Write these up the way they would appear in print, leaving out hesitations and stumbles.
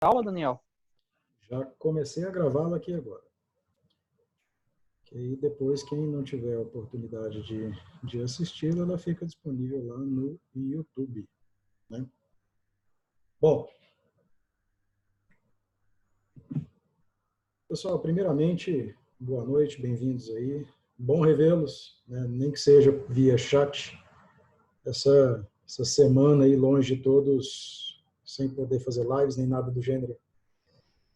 aula, Daniel? Já comecei a gravá-la aqui agora. Que aí depois, quem não tiver a oportunidade de assisti-la, ela fica disponível lá no YouTube, né? Bom, pessoal, primeiramente, boa noite, bem-vindos aí. Bom revê-los, né? Nem que seja via chat. Essa semana aí longe de todos, sem poder fazer lives nem nada do gênero,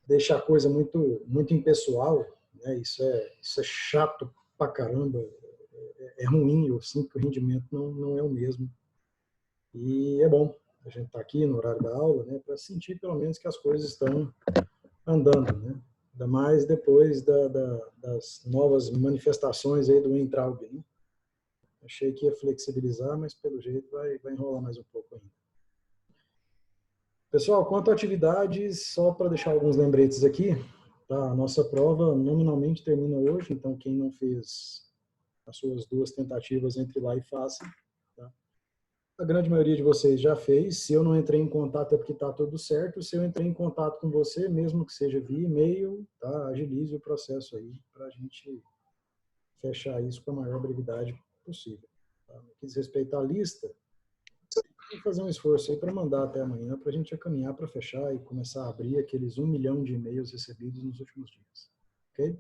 deixa a coisa muito impessoal, né? Isso é chato pra caramba, é ruim, eu sinto que o rendimento não é o mesmo. E é bom a gente estar aqui no horário da aula, né, para sentir pelo menos que as coisas estão andando, né? Ainda mais depois das novas manifestações aí do Weintraub, né? Achei que ia flexibilizar, mas pelo jeito vai enrolar mais um pouco ainda. Pessoal, quanto a atividades, só para deixar alguns lembretes aqui, tá? A nossa prova nominalmente termina hoje, então quem não fez as suas 2 tentativas, entre lá e faça. Tá? A grande maioria de vocês já fez. Se eu não entrei em contato é porque está tudo certo. Se eu entrei em contato com você, mesmo que seja via e-mail, tá? Agilize o processo aí para a gente fechar isso com a maior brevidade possível. Tá? No que diz respeito à lista, vou fazer um esforço aí para mandar até amanhã para a gente caminhar para fechar e começar a abrir aqueles 1 milhão de e-mails recebidos nos últimos dias. Ok?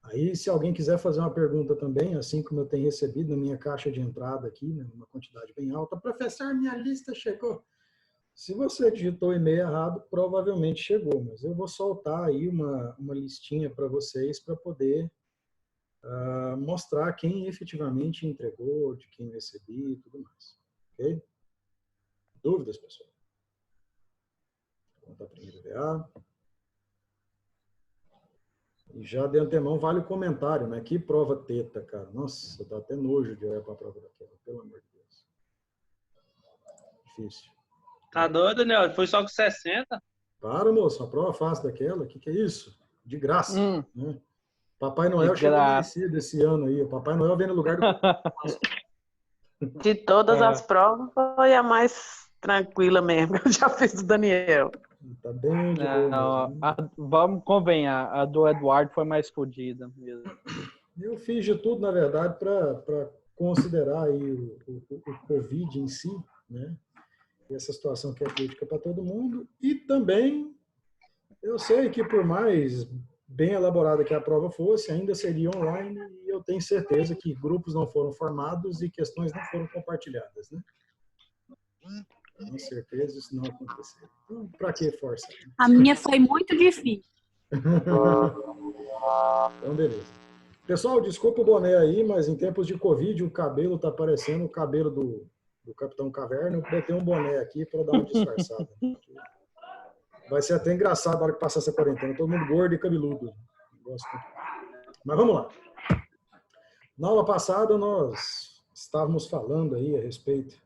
Aí, se alguém quiser fazer uma pergunta também, assim como eu tenho recebido na minha caixa de entrada aqui, né, uma quantidade bem alta, professor, minha lista chegou. Se você digitou o e-mail errado, provavelmente chegou, mas eu vou soltar aí uma listinha para vocês para poder mostrar quem efetivamente entregou, de quem recebi e tudo mais. Ok? Dúvidas, pessoal? Vou contar primeiro VA. E já de antemão vale o comentário, né? Que prova teta, cara. Nossa, dá até nojo de olhar para a prova daquela, pelo amor de Deus. Difícil. Tá doido, Daniel? Foi só com 60? Para, moço, uma prova fácil daquela. O que é isso? De graça. Né? Papai Noel chegou merecido esse ano aí. O Papai Noel vem no lugar do... De todas as provas, foi a mais tranquila mesmo. Eu já fiz do Daniel. Tá bem de boa mesmo. Vamos convenhar, a do Eduardo foi mais fodida mesmo. Eu fiz de tudo, na verdade, para considerar aí o Covid em si, né? E essa situação que é crítica para todo mundo. E também, eu sei que por mais bem elaborada que a prova fosse, ainda seria online, e eu tenho certeza que grupos não foram formados e questões não foram compartilhadas, né? Com certeza isso não aconteceu. Então, para que força? A minha foi muito difícil. Então, beleza. Pessoal, desculpa o boné aí, mas em tempos de Covid, o cabelo tá parecendo o cabelo do Capitão Caverna. Eu botei um boné aqui para dar uma disfarçada. Vai ser até engraçado na hora que passar essa quarentena. Todo mundo gordo e cabeludo. Mas vamos lá. Na aula passada, nós estávamos falando aí a respeito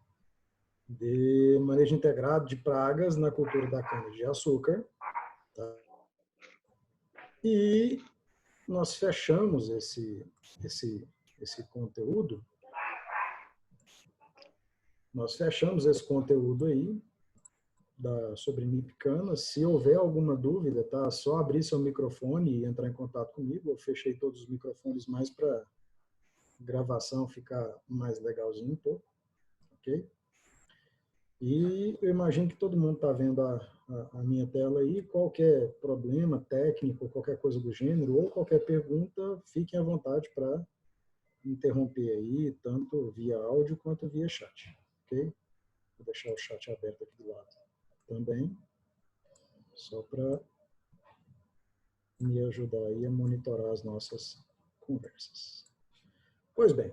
de manejo integrado de pragas na cultura da cana-de-açúcar. Tá? E nós fechamos esse conteúdo. Nós fechamos esse conteúdo aí sobre MIP-Cana. Se houver alguma dúvida, tá? Só abrir seu microfone e entrar em contato comigo. Eu fechei todos os microfones mais para gravação ficar mais legalzinho um pouco, ok? E eu imagino que todo mundo está vendo a minha tela aí. Qualquer problema técnico, qualquer coisa do gênero, ou qualquer pergunta, fiquem à vontade para interromper aí, tanto via áudio quanto via chat, ok? Vou deixar o chat aberto aqui do lado também, só para me ajudar aí a monitorar as nossas conversas. Pois bem,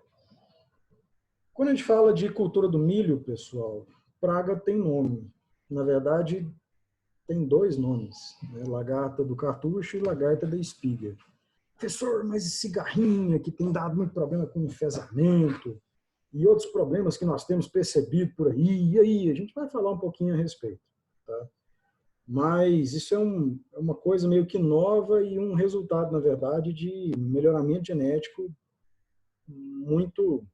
quando a gente fala de cultura do milho, pessoal, praga tem nome. Na verdade, tem 2 nomes, né? Lagarta do cartucho e lagarta da espiga. Professor, mas esse cigarrinha que tem dado muito problema com enfesamento e outros problemas que nós temos percebido por aí, e aí? A gente vai falar um pouquinho a respeito. Tá? Mas isso é uma coisa meio que nova e um resultado, na verdade, de melhoramento genético muito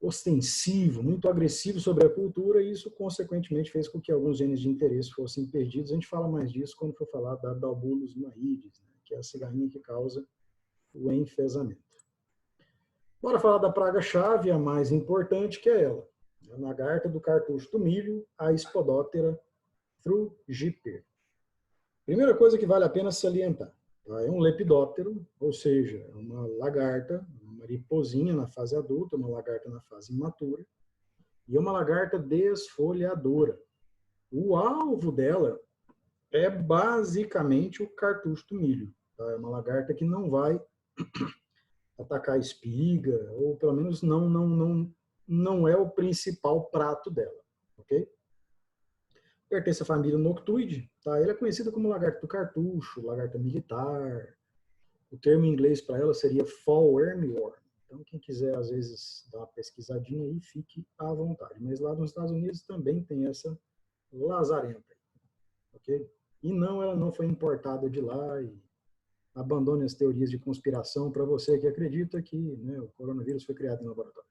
ostensivo, muito agressivo sobre a cultura, e isso, consequentemente, fez com que alguns genes de interesse fossem perdidos. A gente fala mais disso quando for falar da Dalbulus maíris, né, que é a cigarrinha que causa o enfesamento. Bora falar da praga-chave, a mais importante, que é ela. A lagarta do cartucho do milho, a Spodoptera frugiper. Primeira coisa que vale a pena salientar. Tá? É um lepidóptero, ou seja, é uma lagarta, uma mariposinha na fase adulta, uma lagarta na fase imatura, e é uma lagarta desfolhadora. O alvo dela é basicamente o cartucho do milho. Tá? É uma lagarta que não vai atacar a espiga, ou pelo menos não é o principal prato dela. Ok? Pertence à família Noctuide. Tá? Ele é conhecido como lagarta do cartucho, lagarta militar. O termo em inglês para ela seria fall wormworm. Então, quem quiser, às vezes, dar uma pesquisadinha aí, fique à vontade. Mas lá nos Estados Unidos também tem essa lazarenta. Ok? E não, ela não foi importada de lá. E abandone as teorias de conspiração para você que acredita que, né, o coronavírus foi criado em laboratório.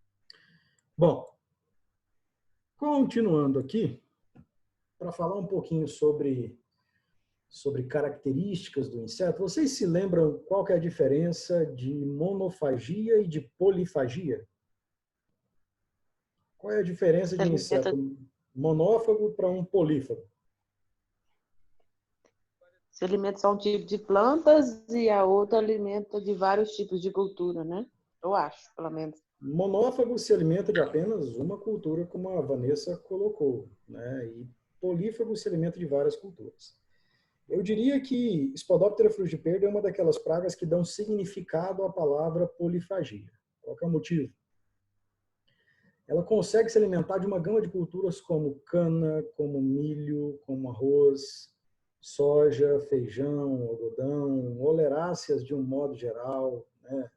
Bom, continuando aqui, para falar um pouquinho sobre características do inseto, vocês se lembram qual que é a diferença de monofagia e de polifagia? Qual é a diferença de um inseto monófago para um polífago? Se alimenta só um tipo de plantas e a outra alimenta de vários tipos de cultura, né? Eu acho, pelo menos. Monófago se alimenta de apenas uma cultura, como a Vanessa colocou, né? E polífago se alimenta de várias culturas. Eu diria que Spodoptera frugiper é uma daquelas pragas que dão significado à palavra polifagia. Qual que é o motivo? Ela consegue se alimentar de uma gama de culturas como cana, como milho, como arroz, soja, feijão, algodão, oleráceas de um modo geral, né?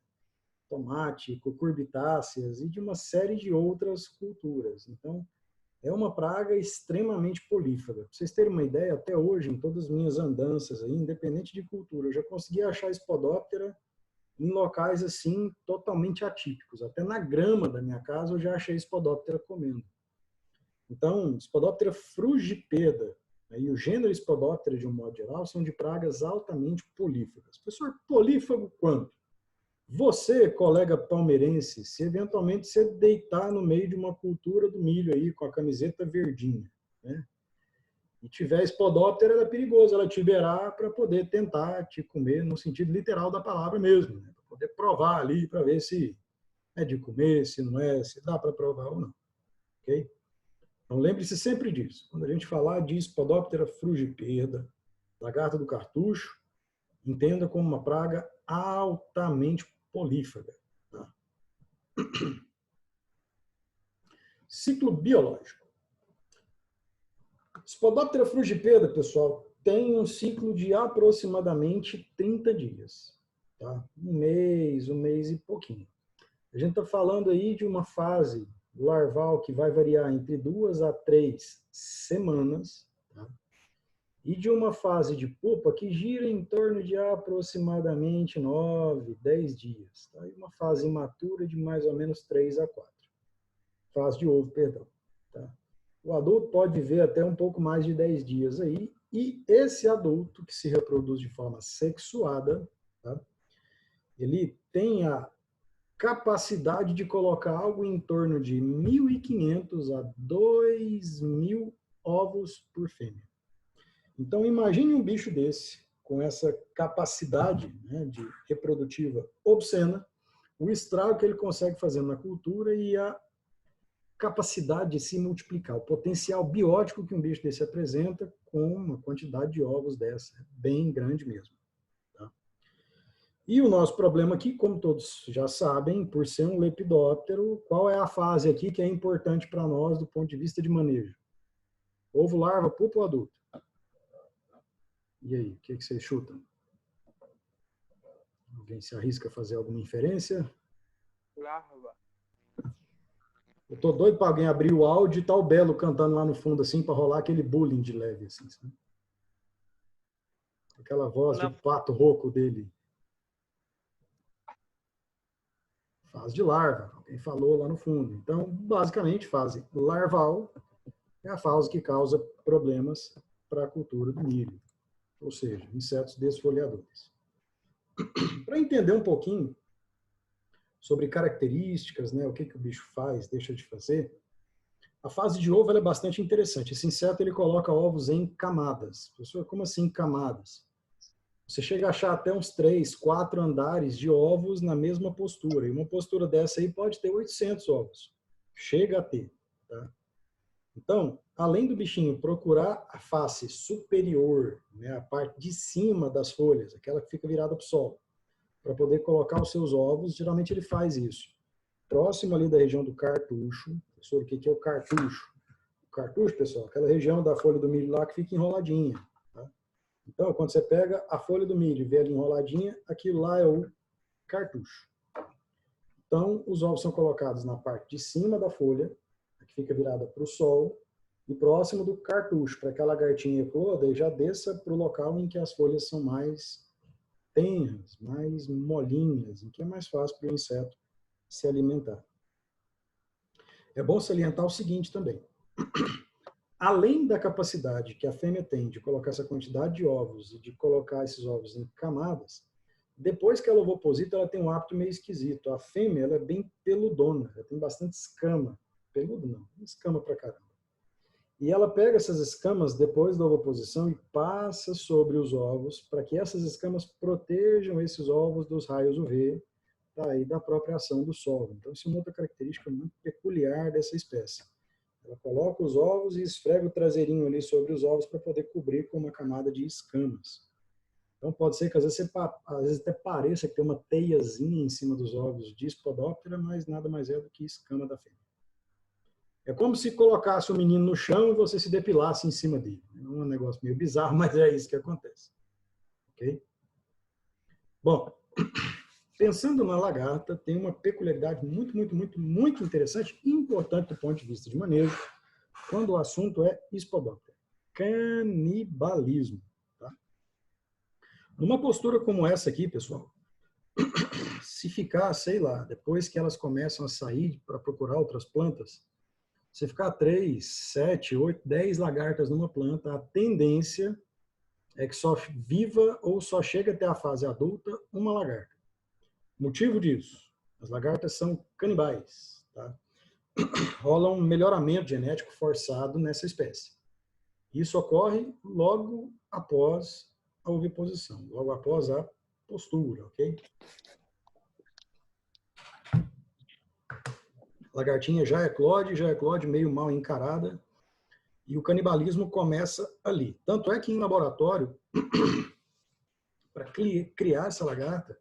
Tomate, cucurbitáceas e de uma série de outras culturas. Então, é uma praga extremamente polífaga. Para vocês terem uma ideia, até hoje, em todas as minhas andanças, aí, independente de cultura, eu já consegui achar Spodoptera em locais assim totalmente atípicos. Até na grama da minha casa eu já achei Spodoptera comendo. Então, Spodoptera frugipeda, né, e o gênero Spodoptera, de um modo geral, são de pragas altamente polífagas. Professor, polífago quanto? Você, colega palmeirense, se eventualmente você deitar no meio de uma cultura do milho aí, com a camiseta verdinha, né? E tiver Spodoptera, ela é perigoso ela te beirar para poder tentar te comer no sentido literal da palavra mesmo, né? Para poder provar ali, para ver se é de comer, se não é, se dá para provar ou não. Ok? Então lembre-se sempre disso. Quando a gente falar de Spodoptera frugiperda, lagarta do cartucho, entenda como uma praga altamente polífaga. Tá? Ciclo biológico. Spodoptera frugipeda, pessoal, tem um ciclo de aproximadamente 30 dias. Tá? Um mês e pouquinho. A gente está falando aí de uma fase larval que vai variar entre 2 a 3 semanas, tá? E de uma fase de pupa que gira em torno de aproximadamente 9, 10 dias. Tá? E uma fase imatura de mais ou menos 3 a 4. Fase de ovo, perdão. Tá? O adulto pode viver até um pouco mais de 10 dias aí, e esse adulto que se reproduz de forma sexuada, tá? Ele tem a capacidade de colocar algo em torno de 1.500 a 2.000 ovos por fêmea. Então, imagine um bicho desse, com essa capacidade, né, de reprodutiva obscena, o estrago que ele consegue fazer na cultura e a capacidade de se multiplicar, o potencial biótico que um bicho desse apresenta com uma quantidade de ovos dessa, bem grande mesmo. Tá? E o nosso problema aqui, como todos já sabem, por ser um lepidóptero, qual é a fase aqui que é importante para nós do ponto de vista de manejo? Ovo, larva, pupa ou adulto? E aí, o que vocês chutam? Alguém se arrisca a fazer alguma inferência? Larva. Eu tô doido para alguém abrir o áudio e tá o Belo cantando lá no fundo, assim, para rolar aquele bullying de leve, assim, sabe? Aquela voz de pato rouco dele. fase de larva, alguém falou lá no fundo. Então, basicamente, fase larval é a fase que causa problemas para a cultura do milho, ou seja, insetos desfolhadores. Para entender um pouquinho sobre características, né, o que o bicho faz, deixa de fazer, a fase de ovo ela é bastante interessante. Esse inseto ele coloca ovos em camadas. Professor, como assim camadas? Você chega a achar até uns 3, 4 andares de ovos na mesma postura. E uma postura dessa aí pode ter 800 ovos. Chega a ter. Tá? Então, além do bichinho procurar a face superior, né, a parte de cima das folhas, aquela que fica virada para o sol, para poder colocar os seus ovos, geralmente ele faz isso. Próximo ali da região do cartucho. Professor, o que é o cartucho? O cartucho, pessoal, aquela região da folha do milho lá que fica enroladinha. Tá? Então, quando você pega a folha do milho e vê ela enroladinha, aquilo lá é o cartucho. Então, os ovos são colocados na parte de cima da folha, que fica virada para o sol, e próximo do cartucho, para que a lagartinha ecloda e já desça para o local em que as folhas são mais tenras, mais molinhas, em que é mais fácil para o inseto se alimentar. É bom salientar o seguinte também. Além da capacidade que a fêmea tem de colocar essa quantidade de ovos e de colocar esses ovos em camadas, depois que ela ovoposita, ela tem um hábito meio esquisito. A fêmea ela é bem peludona, ela tem bastante escama. Peludo não, escama pra caramba. E ela pega essas escamas depois da ovoposição e passa sobre os ovos para que essas escamas protejam esses ovos dos raios UV, tá, e da própria ação do sol. Então, isso é uma outra característica muito peculiar dessa espécie. Ela coloca os ovos e esfrega o traseirinho ali sobre os ovos para poder cobrir com uma camada de escamas. Então, pode ser que às vezes até pareça que tem uma teiazinha em cima dos ovos de Spodoptera, mas nada mais é do que escama da fêmea. É como se colocasse o menino no chão e você se depilasse em cima dele. É um negócio meio bizarro, mas é isso que acontece. Ok? Bom, pensando na lagarta, tem uma peculiaridade muito interessante e importante do ponto de vista de manejo, quando o assunto é Spodoptera. Canibalismo. Tá? Numa postura como essa aqui, pessoal, se ficar, sei lá, depois que elas começam a sair para procurar outras plantas, se ficar 3, 7, 8, 10 lagartas numa planta, a tendência é que só viva ou só chega até a fase adulta uma lagarta. Motivo disso, as lagartas são canibais. Tá? Rola um melhoramento genético forçado nessa espécie. Isso ocorre logo após a oviposição, logo após a postura, ok? A lagartinha já eclode meio mal encarada, e o canibalismo começa ali. Tanto é que em laboratório, para criar essa lagarta,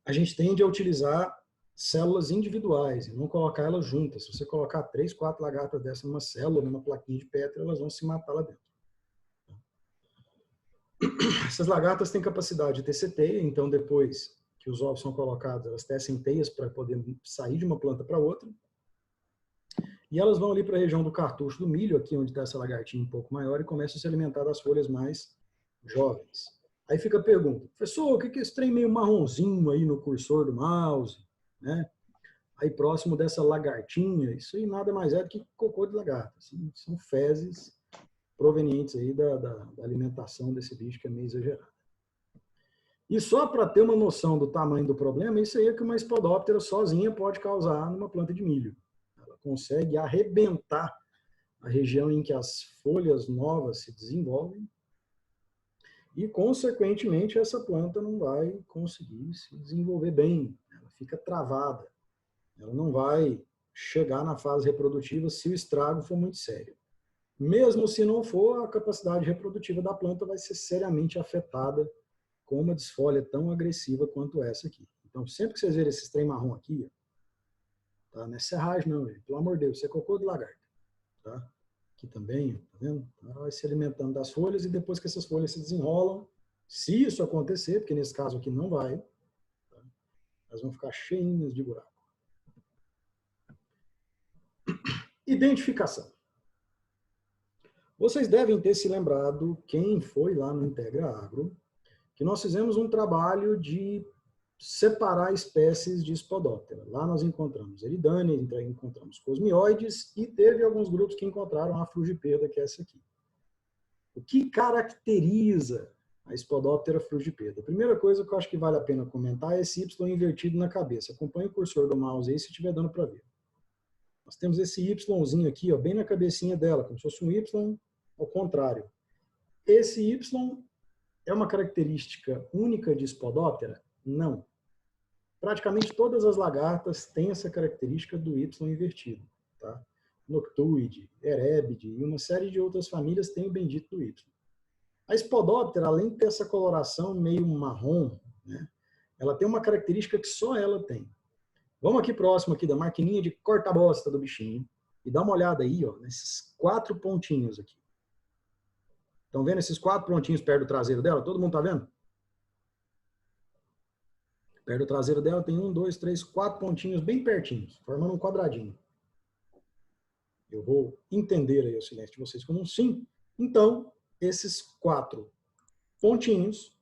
a gente tende a utilizar células individuais e não colocar elas juntas. Se você colocar 3, 4 lagartas dessas numa célula, numa plaquinha de Petri, elas vão se matar lá dentro. Essas lagartas têm capacidade de tecer teia, então depois que os ovos são colocados, elas tecem teias para poder sair de uma planta para outra. E elas vão ali para a região do cartucho do milho, aqui onde está essa lagartinha um pouco maior, e começam a se alimentar das folhas mais jovens. Aí fica a pergunta, professor, o que é esse trem meio marronzinho aí no cursor do mouse? Né? Aí próximo dessa lagartinha, isso aí nada mais é do que cocô de lagarta. São fezes provenientes aí da alimentação desse bicho que é meio exagerada. E só para ter uma noção do tamanho do problema, isso aí é que uma Spodoptera sozinha pode causar numa planta de milho. Ela consegue arrebentar a região em que as folhas novas se desenvolvem e, consequentemente, essa planta não vai conseguir se desenvolver bem. Ela fica travada. Ela não vai chegar na fase reprodutiva se o estrago for muito sério. Mesmo se não for, a capacidade reprodutiva da planta vai ser seriamente afetada com uma desfolha tão agressiva quanto essa aqui. Então, sempre que vocês verem esse trem marrom aqui, tá? Não é serragem não, gente. Pelo amor de Deus, isso é cocô de lagarta. Tá? Aqui também, tá vendo? Ela vai se alimentando das folhas e depois que essas folhas se desenrolam, se isso acontecer, porque nesse caso aqui não vai, tá? Elas vão ficar cheinhas de buraco. Identificação. Vocês devem ter se lembrado, quem foi lá no Integra Agro, que nós fizemos um trabalho de separar espécies de Spodoptera. Lá nós encontramos Eridane, encontramos Cosmioides e teve alguns grupos que encontraram a Frugipeda, que é essa aqui. O que caracteriza a Spodoptera frugipeda? A primeira coisa que eu acho que vale a pena comentar é esse Y invertido na cabeça. Acompanhe o cursor do mouse aí se estiver dando para ver. Nós temos esse Yzinho aqui, ó, bem na cabecinha dela, como se fosse um Y ao contrário. Esse Y é uma característica única de Spodoptera? Não. Praticamente todas as lagartas têm essa característica do Y invertido. Tá? Noctuide, Erebide e uma série de outras famílias têm o bendito do Y. A Spodoptera, além de ter essa coloração meio marrom, né, ela tem uma característica que só ela tem. Vamos aqui próximo aqui da maquininha de corta-bosta do bichinho e dá uma olhada aí, ó, nesses 4 pontinhos aqui. Estão vendo esses 4 pontinhos perto do traseiro dela? Todo mundo tá vendo? Perto do traseiro dela tem 1, 2, 3, 4 pontinhos bem pertinhos, formando um quadradinho. Eu vou entender aí o silêncio de vocês como um sim. Então, esses 4 pontinhos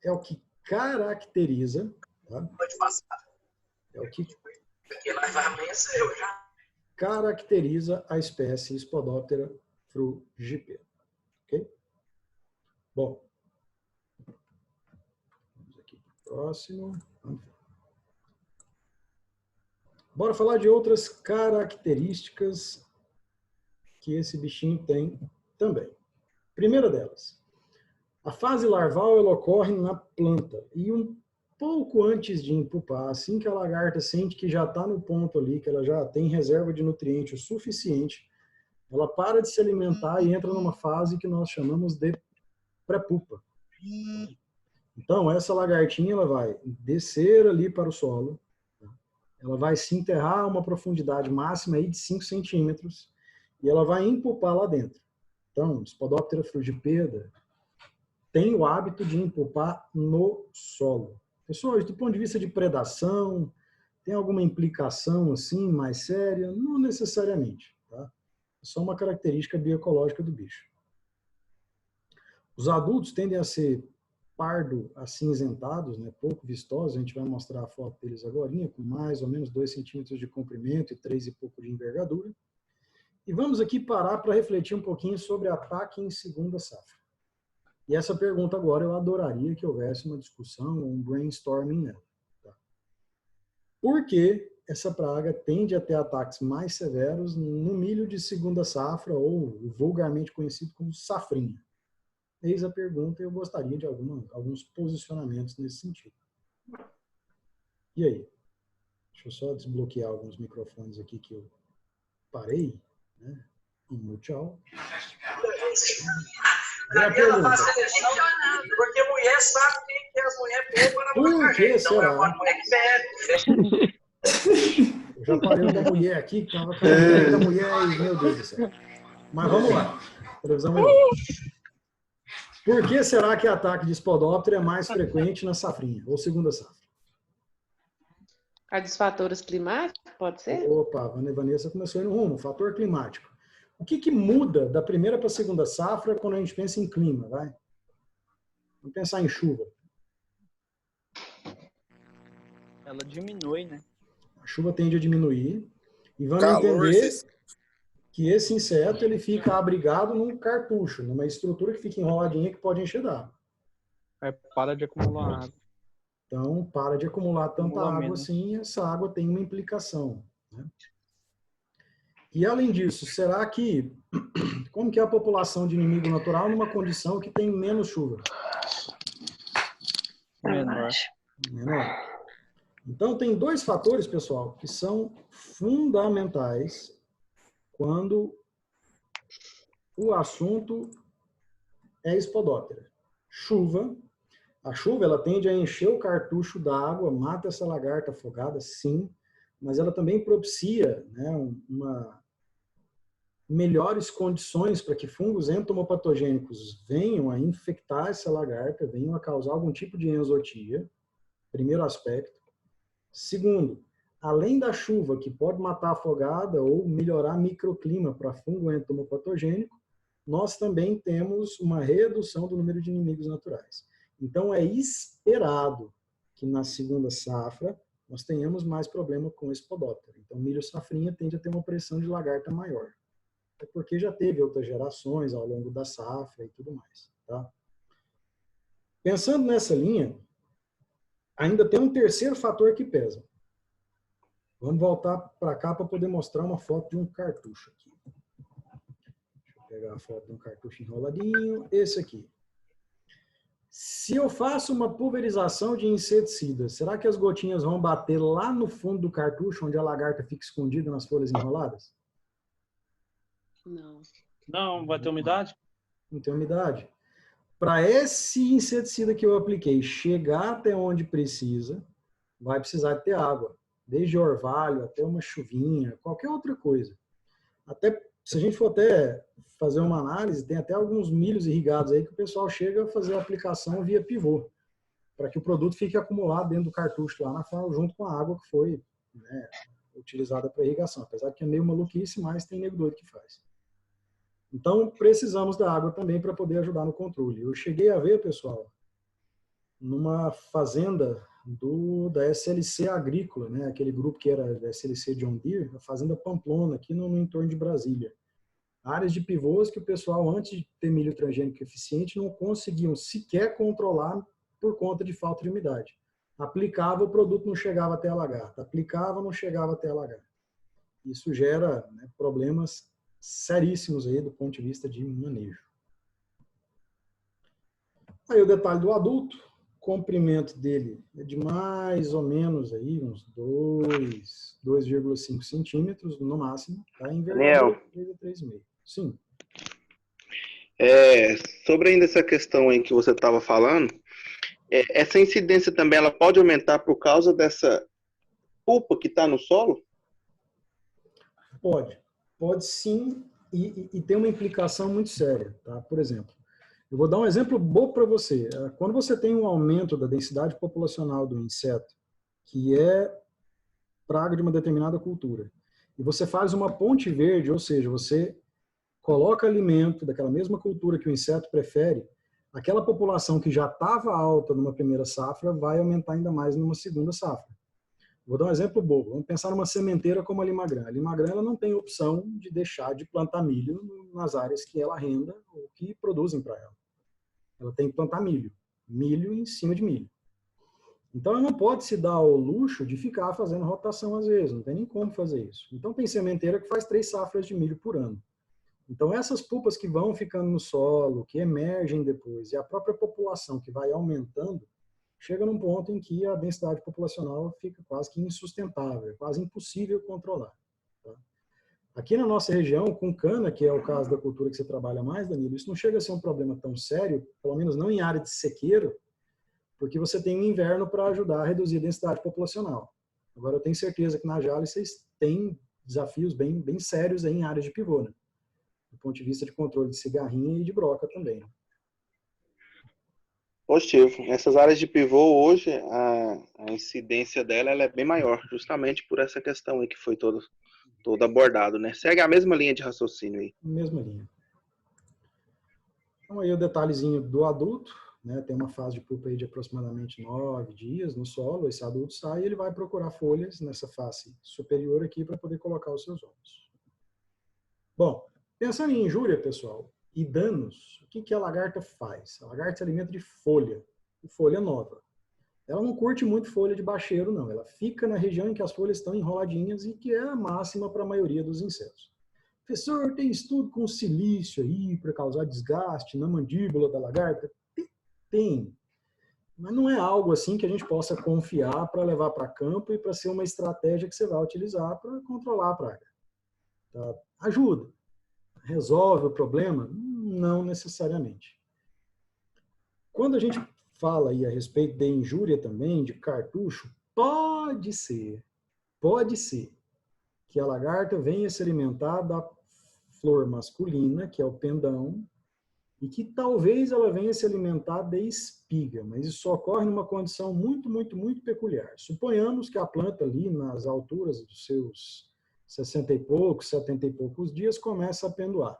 é o que caracteriza, tá? Pode passar. É o que Porque nós vai amanhecer eu já. caracteriza a espécie Spodoptera frugipeda. Ok? Bom. Vamos aqui para o próximo. Bora falar de outras características que esse bichinho tem também. Primeira delas, a fase larval ela ocorre na planta e um pouco antes de impupar, assim que a lagarta sente que já está no ponto ali, que ela já tem reserva de nutriente o suficiente, ela para de se alimentar e entra numa fase que nós chamamos de pré-pupa. Então, essa lagartinha ela vai descer ali para o solo, ela vai se enterrar a uma profundidade máxima aí de 5 centímetros e ela vai impupar lá dentro. Então, Spodoptera frugipeda tem o hábito de impupar no solo. Pessoal, do ponto de vista de predação, tem alguma implicação assim mais séria? Não necessariamente. Tá? É só uma característica bioecológica do bicho. Os adultos tendem a ser pardo acinzentados, né, pouco vistosos. A gente vai mostrar a foto deles agora, com mais ou menos 2 centímetros de comprimento e 3 e pouco de envergadura. E vamos aqui parar para refletir um pouquinho sobre ataque em segunda safra. E essa pergunta agora eu adoraria que houvesse uma discussão, um brainstorming nela. Tá? Por que essa praga tende a ter ataques mais severos no milho de segunda safra, ou vulgarmente conhecido como safrinha? Eis a pergunta e eu gostaria de alguns posicionamentos nesse sentido. E aí? Deixa eu só desbloquear alguns microfones aqui que eu parei. Né? Tchau. Ela vai seleção porque mulher sabe quem que é as mulheres boas para Por que será? Então é uma mulher que pede. Eu já parei da mulher aqui, que estava com a mulher da mulher e, meu Deus do céu. Mas vamos lá. Televisão melhor. Por que será que o ataque de Spodoptera é mais frequente na safrinha, ou segunda safra? Por causa dos fatores climáticos, pode ser? Opa, a Vanessa começou indo rumo, fator climático. O que muda da primeira para a segunda safra quando a gente pensa em clima, vai? Vamos pensar em chuva. Ela diminui, né? A chuva tende a diminuir e vamos entender que esse inseto ele fica abrigado num cartucho, numa estrutura que fica enroladinha que pode encher d'água. Aí para de acumular água. Então, para de acumular tanta água menos. assim, essa água tem uma implicação. Né? E, além disso, será que... Como que é a população de inimigo natural numa condição que tem menos chuva? Menor. Menor. Então, tem 2 fatores, pessoal, que são fundamentais quando o assunto é Spodoptera. Chuva. A chuva ela tende a encher o cartucho d'água, mata essa lagarta afogada, sim, mas ela também propicia, né, melhores condições para que fungos entomopatogênicos venham a infectar essa lagarta, venham a causar algum tipo de enzootia. Primeiro aspecto. Segundo, além da chuva, que pode matar a afogada ou melhorar microclima para fungo entomopatogênico, nós também temos uma redução do número de inimigos naturais. Então, é esperado que na segunda safra nós tenhamos mais problema com esse podóptero. Então, milho safrinha tende a ter uma pressão de lagarta maior. É porque já teve outras gerações ao longo da safra e tudo mais. Tá? Pensando nessa linha, ainda tem um terceiro fator que pesa. Vamos voltar para cá para poder mostrar uma foto de um cartucho aqui. Deixa eu pegar a foto de um cartucho enroladinho. Esse aqui. Se eu faço uma pulverização de inseticida, será que as gotinhas vão bater lá no fundo do cartucho, onde a lagarta fica escondida nas folhas enroladas? Não. Não, vai ter umidade? Não tem umidade. Para esse inseticida que eu apliquei chegar até onde precisa, vai precisar ter água. Desde orvalho até uma chuvinha, qualquer outra coisa. Até, se a gente for até fazer uma análise, tem até alguns milhos irrigados aí que o pessoal chega a fazer a aplicação via pivô, para que o produto fique acumulado dentro do cartucho lá na forma, junto com a água que foi, né, utilizada para irrigação. Apesar que é meio maluquice, mas tem nego doido que faz. Então, precisamos da água também para poder ajudar no controle. Eu cheguei a ver, pessoal, numa fazenda da SLC Agrícola, né? Aquele grupo que era da SLC John Deere, a fazenda Pamplona, aqui no entorno de Brasília. Áreas de pivôs que o pessoal, antes de ter milho transgênico eficiente, não conseguiam sequer controlar por conta de falta de umidade. Aplicava, o produto não chegava até a lagarta. Aplicava, não chegava até a lagarta. Isso gera, né, problemas seríssimos aí do ponto de vista de manejo. Aí o detalhe do adulto, o comprimento dele é de mais ou menos aí uns 2,5 centímetros no máximo, tá? Envergadura 3 a 3,5. Sim. Sobre ainda essa questão aí que você estava falando, essa incidência também ela pode aumentar por causa dessa pulpa que está no solo? Pode sim, e tem uma implicação muito séria, tá? Por exemplo, eu vou dar um exemplo bom para você. Quando você tem um aumento da densidade populacional do inseto, que é praga de uma determinada cultura, e você faz uma ponte verde, ou seja, você coloca alimento daquela mesma cultura que o inseto prefere, aquela população que já estava alta numa primeira safra vai aumentar ainda mais numa segunda safra. Vou dar um exemplo bobo. Vamos pensar numa sementeira como a Limagrã. A Limagrã ela não tem opção de deixar de plantar milho nas áreas que ela arrenda ou que produzem para ela. Ela tem que plantar milho. Milho em cima de milho. Então, ela não pode se dar ao luxo de ficar fazendo rotação às vezes. Não tem nem como fazer isso. Então, tem sementeira que faz 3 safras de milho por ano. Então, essas pulpas que vão ficando no solo, que emergem depois, e a própria população que vai aumentando, chega num ponto em que a densidade populacional fica quase que insustentável, é quase impossível controlar. Tá? Aqui na nossa região, com cana, que é o caso da cultura que você trabalha mais, Danilo, isso não chega a ser um problema tão sério, pelo menos não em área de sequeiro, porque você tem o inverno para ajudar a reduzir a densidade populacional. Agora, eu tenho certeza que na Jales vocês têm desafios bem sérios aí em áreas de pivô, né? Do ponto de vista de controle de cigarrinha e de broca também. Positivo. Essas áreas de pivô hoje, a incidência dela ela é bem maior, justamente por essa questão aí que foi todo abordado, né? Segue a mesma linha de raciocínio aí. Mesma linha. Então aí o detalhezinho do adulto, né? Tem uma fase de pulpa aí de aproximadamente 9 dias no solo, esse adulto sai e ele vai procurar folhas nessa face superior aqui para poder colocar os seus ovos. Bom, pensando em injúria, pessoal, e danos, o que a lagarta faz? A lagarta se alimenta de folha nova. Ela não curte muito folha de bacheiro, não. Ela fica na região em que as folhas estão enroladinhas e que é a máxima para a maioria dos insetos. Professor, tem estudo com silício aí para causar desgaste na mandíbula da lagarta? Tem. Mas não é algo assim que a gente possa confiar para levar para campo e para ser uma estratégia que você vai utilizar para controlar a praga. Tá? Ajuda. Resolve o problema? Não necessariamente. Quando a gente fala aí a respeito de injúria também, de cartucho, pode ser que a lagarta venha se alimentar da flor masculina, que é o pendão, e que talvez ela venha se alimentar da espiga, mas isso só ocorre numa condição muito peculiar. Suponhamos que a planta ali nas alturas dos seus 60 e poucos, 70 e poucos dias, começa a pendoar.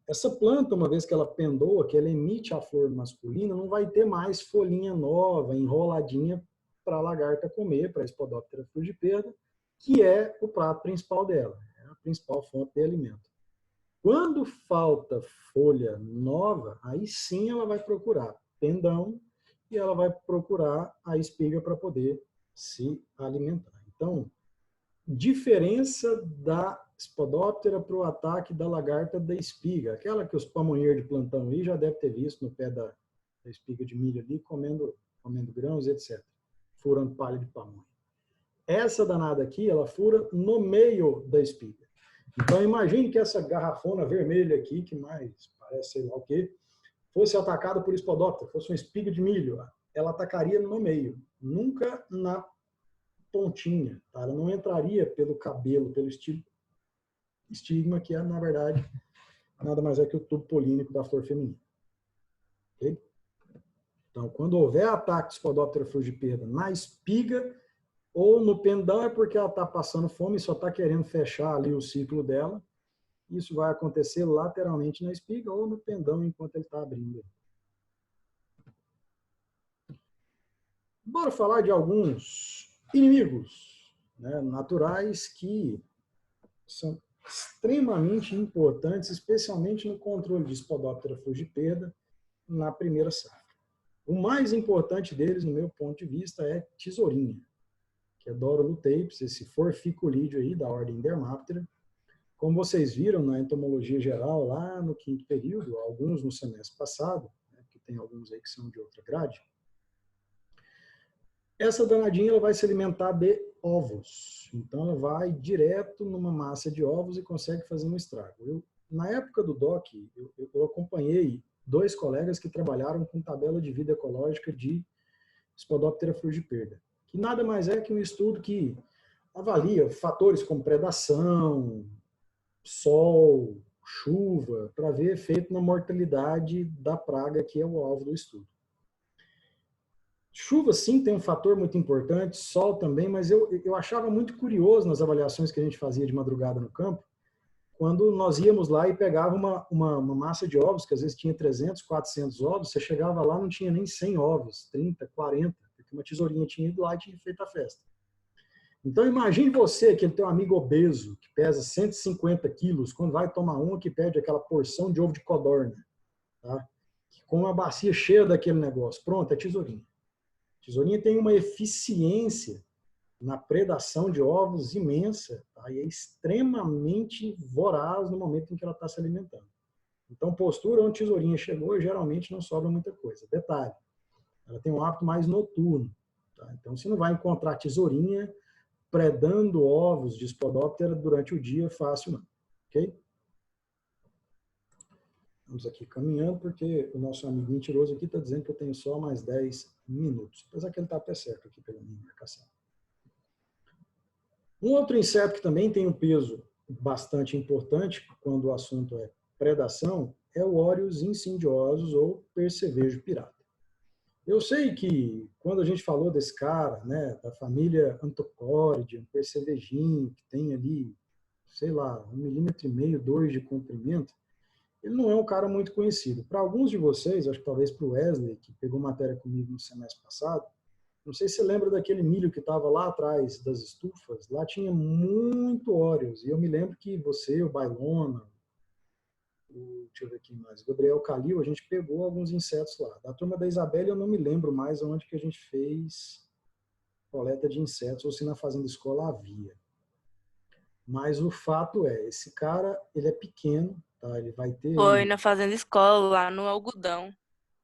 Essa planta, uma vez que ela pendoa, que ela emite a flor masculina, não vai ter mais folhinha nova, enroladinha para a lagarta comer, para a Spodoptera frugiperda, que é o prato principal dela, é a principal fonte de alimento. Quando falta folha nova, aí sim ela vai procurar pendão e ela vai procurar a espiga para poder se alimentar. Então, diferença da Spodoptera para o ataque da lagarta da espiga, aquela que os pamonheiros de plantão aí já deve ter visto no pé da espiga de milho ali, comendo grãos, etc. Furando palha de pamonha. Essa danada aqui, ela fura no meio da espiga. Então, imagine que essa garrafona vermelha aqui, que mais parece sei lá o quê, fosse atacada por Spodoptera, fosse uma espiga de milho, ela atacaria no meio, nunca na pontinha. Tá? Ela não entraria pelo cabelo, pelo estigma, que é, na verdade, nada mais é que o tubo polínico da flor feminina. Okay? Então, quando houver ataque de Spodoptera frugiperda na espiga ou no pendão, é porque ela está passando fome e só está querendo fechar ali o ciclo dela. Isso vai acontecer lateralmente na espiga ou no pendão enquanto ele está abrindo. Bora falar de alguns inimigos, né, naturais que são extremamente importantes, especialmente no controle de Spodoptera frugiperda na primeira safra. O mais importante deles, no meu ponto de vista, é tesourinha, que é Doro luteipes, esse forficolídeo aí da ordem Dermaptera. Como vocês viram na entomologia geral, lá no 5º período, alguns no semestre passado, né, que tem alguns aí que são de outra grade, essa danadinha ela vai se alimentar de ovos. Então, ela vai direto numa massa de ovos e consegue fazer um estrago. Na época do DOC, eu acompanhei 2 colegas que trabalharam com tabela de vida ecológica de Spodoptera frugiperda, que nada mais é que um estudo que avalia fatores como predação, sol, chuva, para ver efeito na mortalidade da praga, que é o alvo do estudo. Chuva, sim, tem um fator muito importante, sol também, mas eu achava muito curioso nas avaliações que a gente fazia de madrugada no campo, quando nós íamos lá e pegava uma massa de ovos, que às vezes tinha 300, 400 ovos, você chegava lá não tinha nem 100 ovos, 30, 40, porque uma tesourinha tinha ido lá e tinha feito a festa. Então imagine você, aquele teu amigo obeso, que pesa 150 quilos, quando vai tomar uma que pede aquela porção de ovo de codorna, tá? Com uma bacia cheia daquele negócio. Pronto, é tesourinha. Tesourinha tem uma eficiência na predação de ovos imensa, tá? E é extremamente voraz no momento em que ela está se alimentando. Então, postura onde tesourinha chegou, geralmente não sobra muita coisa. Detalhe, ela tem um hábito mais noturno. Tá? Então, você não vai encontrar tesourinha predando ovos de Spodoptera durante o dia fácil, não. Ok? Vamos aqui caminhando, porque o nosso amigo mentiroso aqui está dizendo que eu tenho só mais 10 minutos. Apesar que ele está até certo aqui pela minha marcação. Um outro inseto que também tem um peso bastante importante quando o assunto é predação é o Orius incendiosus ou percevejo pirata. Eu sei que quando a gente falou desse cara, né, da família Anthochoridae, um percevejinho que tem ali, sei lá, 1,5 milímetro, 2 de comprimento, ele não é um cara muito conhecido. Para alguns de vocês, acho que talvez para o Wesley, que pegou matéria comigo no semestre passado, não sei se você lembra daquele milho que estava lá atrás das estufas, lá tinha muito Orius, e eu me lembro que você, o Bailona, deixa eu ver aqui mais, o Gabriel Calil, a gente pegou alguns insetos lá. Da turma da Isabelle eu não me lembro mais onde que a gente fez coleta de insetos, ou se na fazenda escola havia. Mas o fato é, esse cara, ele é pequeno, tá? Ele vai ter... Foi na fazenda escola, lá no algodão.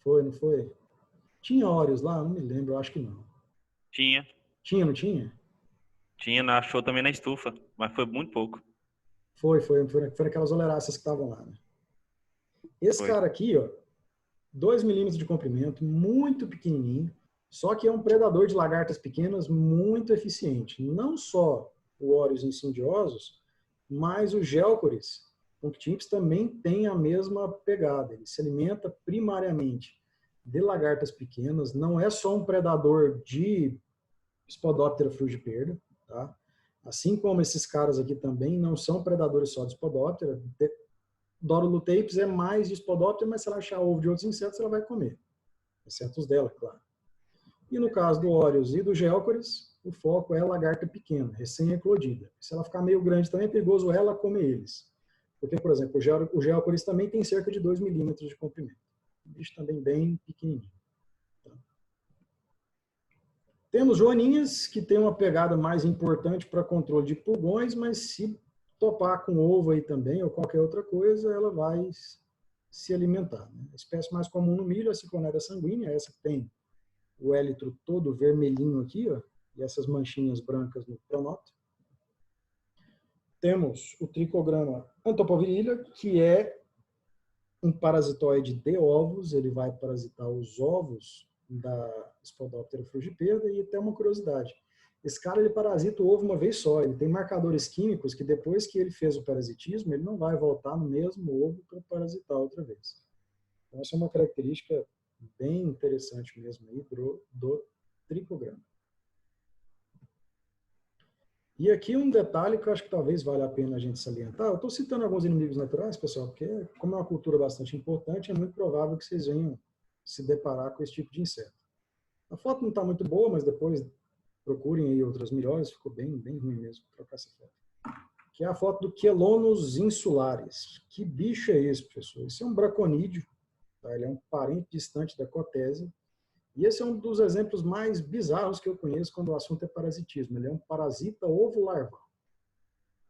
Foi, não foi? Tinha Orius lá? Não me lembro, eu acho que não. Tinha. Tinha, não tinha? Tinha, achou também na estufa, mas foi muito pouco. Foi aquelas oleraças que estavam lá, né? Esse cara aqui, ó, 2 milímetros de comprimento, muito pequenininho, só que é um predador de lagartas pequenas muito eficiente. Não só o Orius incendiosus, mas o Gelcoris punctips também tem a mesma pegada. Ele se alimenta primariamente de lagartas pequenas, não é só um predador de Spodoptera frugiperda, tá? Assim como esses caras aqui também não são predadores só de Spodoptera, Dorolutapes é mais de Spodoptera, mas se ela achar ovo de outros insetos, ela vai comer. Exceto dela, claro. E no caso do Óreos e do Geocoris, o foco é a lagarta pequena, recém-eclodida. Se ela ficar meio grande também é perigoso ela comer eles. Porque, por exemplo, o Geocoris também tem cerca de 2 milímetros de comprimento. Um bicho também bem pequenininho. Temos joaninhas, que tem uma pegada mais importante para controle de pulgões, mas se topar com ovo aí também, ou qualquer outra coisa, ela vai se alimentar. A espécie mais comum no milho é a Ciconéria sanguínea, essa que tem o élitro todo vermelhinho aqui, ó, e essas manchinhas brancas no pronoto. Temos o Trichogramma antopovirilha, que é um parasitoide de ovos, ele vai parasitar os ovos da Spodoptera frugiperda. E até uma curiosidade, esse cara ele parasita o ovo uma vez só, ele tem marcadores químicos que depois que ele fez o parasitismo, ele não vai voltar no mesmo ovo para parasitar outra vez. Então essa é uma característica bem interessante mesmo aí do Trichogramma. E aqui um detalhe que eu acho que talvez valha a pena a gente salientar. Eu estou citando alguns inimigos naturais, pessoal, porque como é uma cultura bastante importante, é muito provável que vocês venham se deparar com esse tipo de inseto. A foto não está muito boa, mas depois procurem aí outras melhores, ficou bem ruim mesmo trocar essa foto. Que é a foto do Quelonus insularis. Que bicho é esse, professor? Esse é um braconídeo, tá? Ele é um parente distante da cotésia. E esse é um dos exemplos mais bizarros que eu conheço quando o assunto é parasitismo. Ele é um parasita ovo-larval.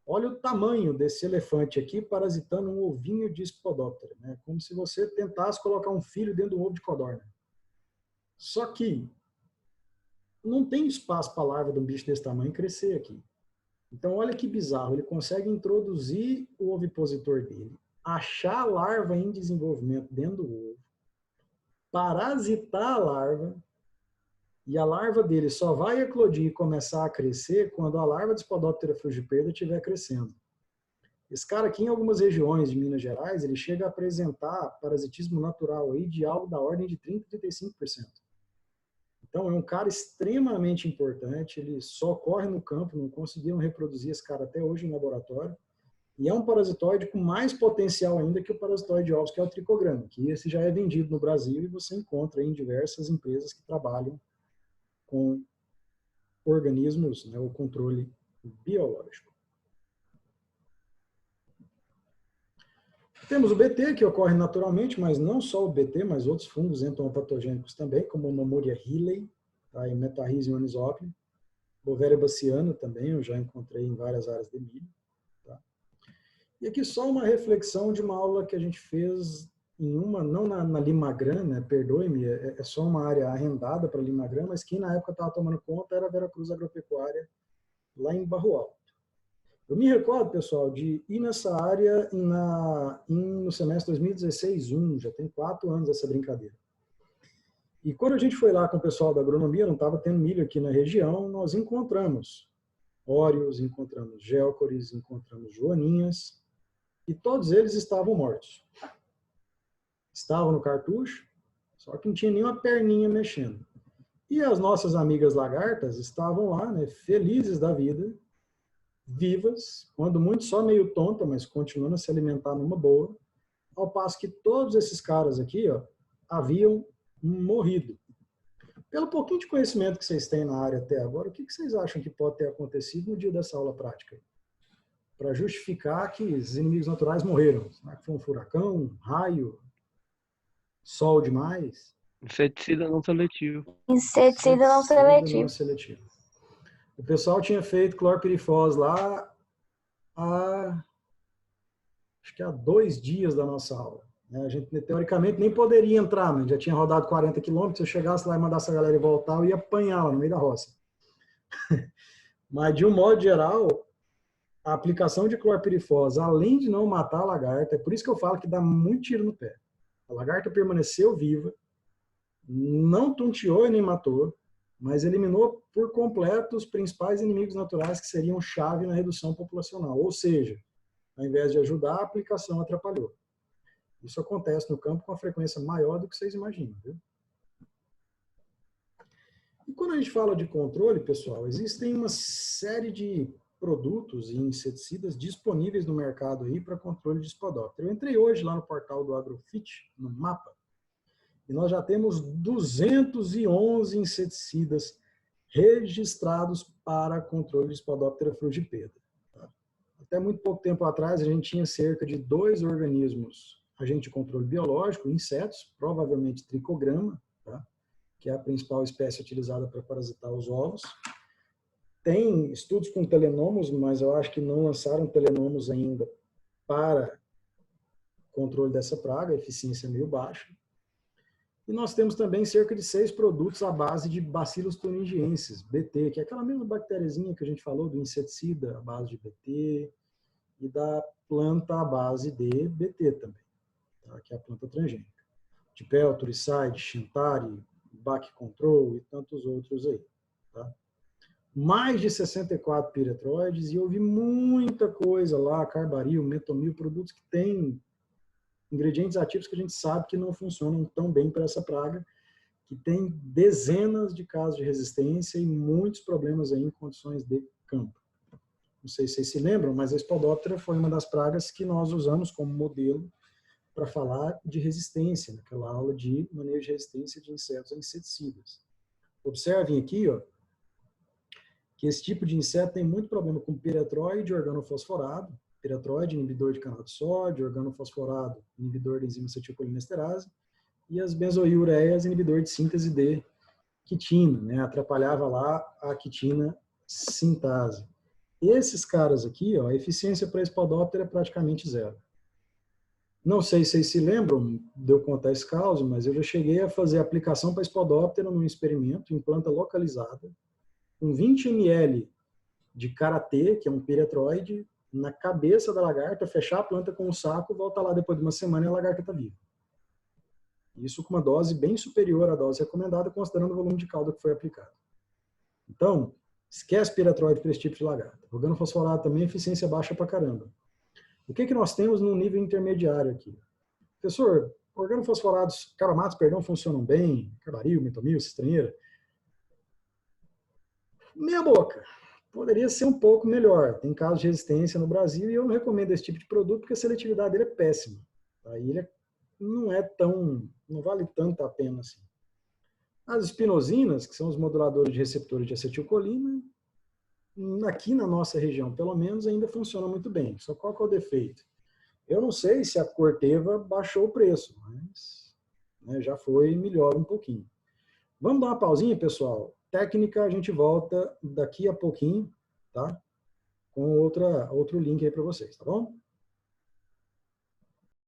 Olha o tamanho desse elefante aqui parasitando um ovinho de Spodoptera, né? Como se você tentasse colocar um filho dentro de um ovo de codorna. Só que não tem espaço para a larva de um bicho desse tamanho crescer aqui. Então olha que bizarro, ele consegue introduzir o ovipositor dele, achar a larva em desenvolvimento dentro do ovo, parasitar a larva, e a larva dele só vai eclodir e começar a crescer quando a larva de Spodoptera frugiperda estiver crescendo. Esse cara aqui, em algumas regiões de Minas Gerais, ele chega a apresentar parasitismo natural aí de algo da ordem de 30% a 35%. Então, é um cara extremamente importante, ele só ocorre no campo, não conseguiram reproduzir esse cara até hoje em laboratório. E é um parasitoide com mais potencial ainda que o parasitoide de ovos, que é o Trichogramma, que esse já é vendido no Brasil e você encontra em diversas empresas que trabalham com organismos, né, o controle biológico. Temos o BT, que ocorre naturalmente, mas não só o BT, mas outros fungos entomopatogênicos também, como o Momuria hilei, tá, e Metarrhizium anisopli. Bovéria baciana também, eu já encontrei em várias áreas de milho. Tá. E aqui só uma reflexão de uma aula que a gente fez em uma, não na Limagrã, né, perdoe-me, é só uma área arrendada para Limagrã, mas quem na época estava tomando conta era a Veracruz Agropecuária, lá em Barro Alto. Eu me recordo, pessoal, de ir nessa área no semestre 2016-1, já tem 4 anos essa brincadeira. E quando a gente foi lá com o pessoal da agronomia, não estava tendo milho aqui na região, nós encontramos óreos, encontramos geocoris, encontramos joaninhas, e todos eles estavam mortos. Estavam no cartucho, só que não tinha nenhuma perninha mexendo. E as nossas amigas lagartas estavam lá, né, felizes da vida, vivas, quando muito só meio tonta, mas continuando a se alimentar numa boa, ao passo que todos esses caras aqui, ó, haviam morrido. Pelo pouquinho de conhecimento que vocês têm na área até agora, o que vocês acham que pode ter acontecido no dia dessa aula prática? Para justificar que os inimigos naturais morreram. Será que foi um furacão, um raio, sol demais? Inseticida não seletivo. Inseticida não seletivo. O pessoal tinha feito clorpirifos lá acho que há 2 dias da nossa aula. A gente, teoricamente, nem poderia entrar, mas já tinha rodado 40 quilômetros. Se eu chegasse lá e mandasse a galera voltar, eu ia apanhar lá no meio da roça. Mas, de um modo geral, a aplicação de clorpirifos, além de não matar a lagarta, é por isso que eu falo que dá muito tiro no pé. A lagarta permaneceu viva, não tonteou e nem matou, mas eliminou por completo os principais inimigos naturais que seriam chave na redução populacional. Ou seja, ao invés de ajudar, a aplicação atrapalhou. Isso acontece no campo com uma frequência maior do que vocês imaginam, viu? E quando a gente fala de controle, pessoal, existem uma série de produtos e inseticidas disponíveis no mercado aí para controle de espodóptera. Eu entrei hoje lá no portal do Agrofit, no mapa, e nós já temos 211 inseticidas registrados para controle de espodóptera frugipeda. Até muito pouco tempo atrás, a gente tinha cerca de 2 organismos agente de controle biológico, insetos, provavelmente tricograma, tá? Que é a principal espécie utilizada para parasitar os ovos. Tem estudos com telenomos, mas eu acho que não lançaram telenomos ainda para controle dessa praga, a eficiência é meio baixa. E nós temos também cerca de 6 produtos à base de Bacillus thuringiensis, BT, que é aquela mesma bactériazinha que a gente falou do inseticida à base de BT e da planta à base de BT também, tá? Que é a planta transgênica. Tipel, Turicide, Xantari, Bac Control e tantos outros aí, tá? Mais de 64 piretroides e eu vi muita coisa lá, carbaril, metomil, produtos que têm ingredientes ativos que a gente sabe que não funcionam tão bem para essa praga, que tem dezenas de casos de resistência e muitos problemas aí em condições de campo. Não sei se vocês se lembram, mas a espodóptera foi uma das pragas que nós usamos como modelo para falar de resistência, naquela aula de manejo de resistência de insetos a inseticidas. Observem aqui, ó, que esse tipo de inseto tem muito problema com piretroide organofosforado, piretroide, inibidor de canal de sódio, organofosforado, inibidor da enzima acetilcolinesterase, e as benzoiureias, inibidor de síntese de quitina, né? Atrapalhava lá a quitina sintase. Esses caras aqui, ó, a eficiência para espodóptera é praticamente zero. Não sei se vocês se lembram de eu contar esse caso, mas eu já cheguei a fazer aplicação para espodóptera num experimento em planta localizada, com 20 ml de karatê, que é um piretroide, na cabeça da lagarta, fechar a planta com um saco, volta lá depois de uma semana e a lagarta está viva. Isso com uma dose bem superior à dose recomendada, considerando o volume de calda que foi aplicado. Então, esquece piretroide para esse tipo de lagarta. Organofosforado também, eficiência baixa pra caramba. O que nós temos no nível intermediário aqui? Professor, organofosforados, caramatos, perdão, funcionam bem? Carbaril, metomil, cistranheira? Meia boca. Poderia ser um pouco melhor. Tem casos de resistência no Brasil e eu não recomendo esse tipo de produto porque a seletividade dele é péssima. Aí ele não vale tanto a pena assim. As espinosinas, que são os moduladores de receptores de acetilcolina, aqui na nossa região, pelo menos, ainda funciona muito bem. Só qual que é o defeito? Eu não sei se a Corteva baixou o preço, mas né, já foi melhor um pouquinho. Vamos dar uma pausinha, pessoal? Técnica, a gente volta daqui a pouquinho, tá? Com outro link aí para vocês, tá bom?